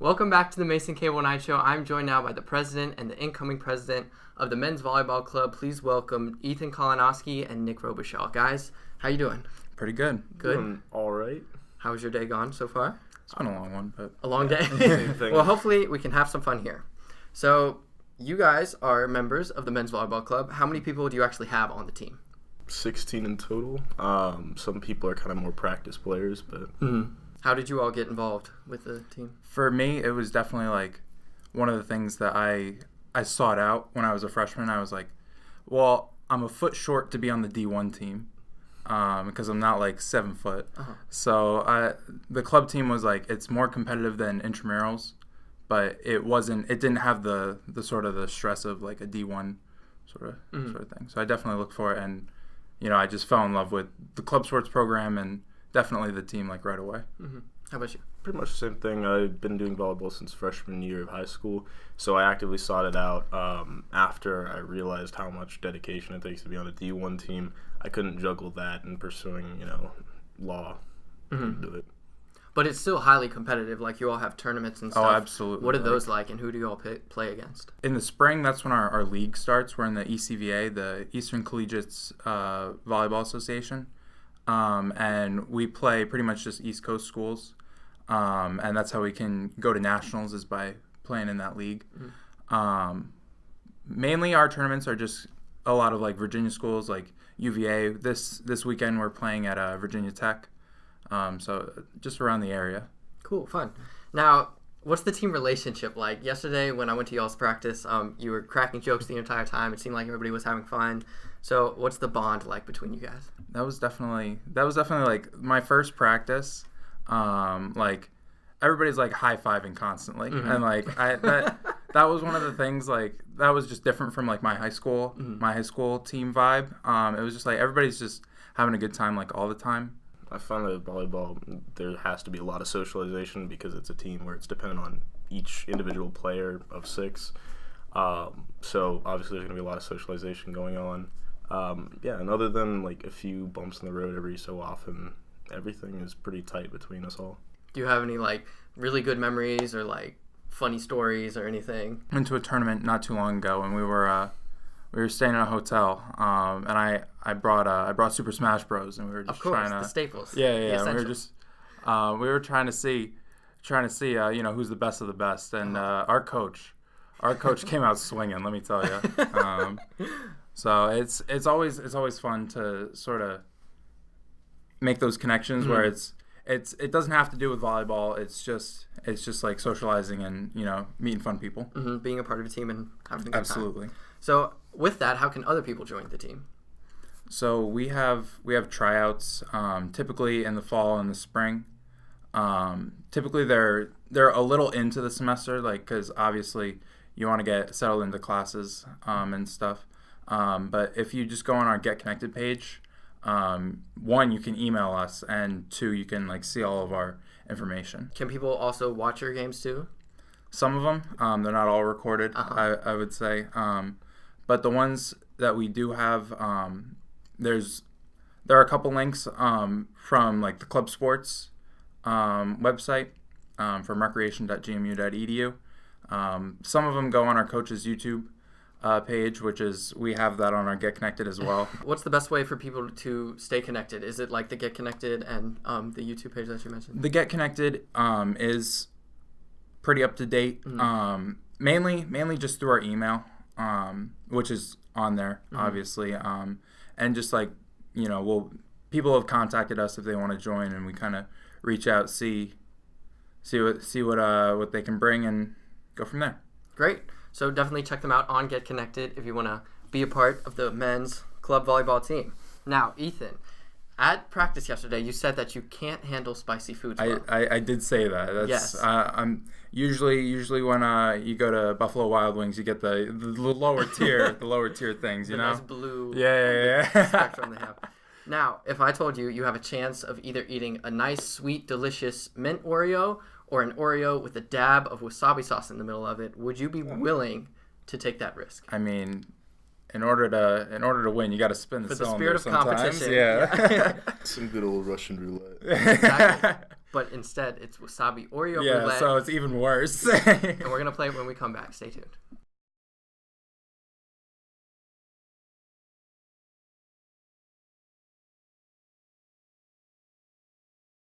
Welcome back to the Mason Cable Night Show. I'm joined now by the president and the incoming president of the Men's Volleyball Club. Please welcome Ethan Kolonowski and Nick Robichaud. Guys, how you doing? Pretty good. Good? Doing all right. How was your day gone so far? It's been a long one, but... A long day? Same thing. Well, hopefully we can have some fun here. So, you guys are members of the Men's Volleyball Club. How many people do you actually have on the team? 16 in total. Some people are kind of more practice players, but... How did you all get involved with the team? For me, it was definitely like one of the things that I sought out when I was a freshman. I was like, well, I'm a foot short to be on the D1 team because I'm not like 7 foot. So the club team was like, it's more competitive than intramurals, but it didn't have the sort of the stress of like a D1 sort of thing. So I definitely looked for it, and I just fell in love with the club sports program and definitely the team like right away. How about you? Pretty much the same thing. I've been doing volleyball since freshman year of high school, so I actively sought it out after I realized how much dedication it takes to be on a D1 team. I couldn't juggle that and pursuing, law to do it. But it's still highly competitive. Like, you all have tournaments and stuff. Oh, absolutely. What are those like, and who do you all play against? In the spring, that's when our league starts. We're in the ECVA, the Eastern Collegiates Volleyball Association. And we play pretty much just East Coast schools. And that's how we can go to nationals, is by playing in that league. Mainly our tournaments are just a lot of like Virginia schools, like UVA. This weekend we're playing at Virginia Tech. So just around the area. Cool, fun. Now, what's the team relationship like? Yesterday when I went to y'all's practice, you were cracking jokes the entire time. It seemed like everybody was having fun. So what's the bond like between you guys? That was definitely like my first practice. Like everybody's like high-fiving constantly, and like that was one of the things, like that was just different from like my high school team vibe. It was just like everybody's just having a good time like all the time. I find that volleyball, there has to be a lot of socialization because it's a team where it's dependent on each individual player of 6. So obviously there's going to be a lot of socialization going on. And other than like a few bumps in the road every so often, everything is pretty tight between us all. Do you have any like really good memories or like funny stories or anything? Went to a tournament not too long ago, and we were staying in a hotel, and I brought Super Smash Bros, and we were just trying to, the staples. Yeah. We were just trying to see who's the best of the best, and our coach came out swinging. Let me tell you. So it's always fun to sort of make those connections where it doesn't have to do with volleyball. It's just like socializing and meeting fun people. Being a part of a team and having a good Absolutely. time. So with that, how can other people join the team? So we have tryouts typically in the fall and the spring. Typically they're a little into the semester, like because obviously you want to get settled into classes and stuff. But if you just go on our Get Connected page, 1, you can email us, and 2, you can like see all of our information. Can people also watch your games too? Some of them, they're not all recorded, I would say. But the ones that we do have, there are a couple links from like the club sports website from recreation.gmu.edu. Some of them go on our coach's YouTube page, we have that on our Get Connected as well. What's the best way for people to stay connected? Is it like the Get Connected and the YouTube page that you mentioned? The Get Connected is pretty up to date. Mainly just through our email, which is on there, obviously. And just like people have contacted us if they want to join, and we kind of reach out, see what they can bring, and go from there. Great. So definitely check them out on Get Connected if you want to be a part of the men's club volleyball team. Now, Ethan, at practice yesterday, you said that you can't handle spicy foods well. I did say that. That's, yes. I'm usually when you go to Buffalo Wild Wings, you get the lower tier things. The nice blue Yeah. spectrum they have. Now, if I told you have a chance of either eating a nice, sweet, delicious mint Oreo or an Oreo with a dab of wasabi sauce in the middle of it, would you be willing to take that risk? I mean, in order to win, you got to spin the cylinder spirit of sometimes. competition. Yeah. Some good old Russian roulette. Exactly. but instead it's wasabi Oreo Yeah, roulette. so it's even worse. And we're going to play it when we come back. Stay tuned.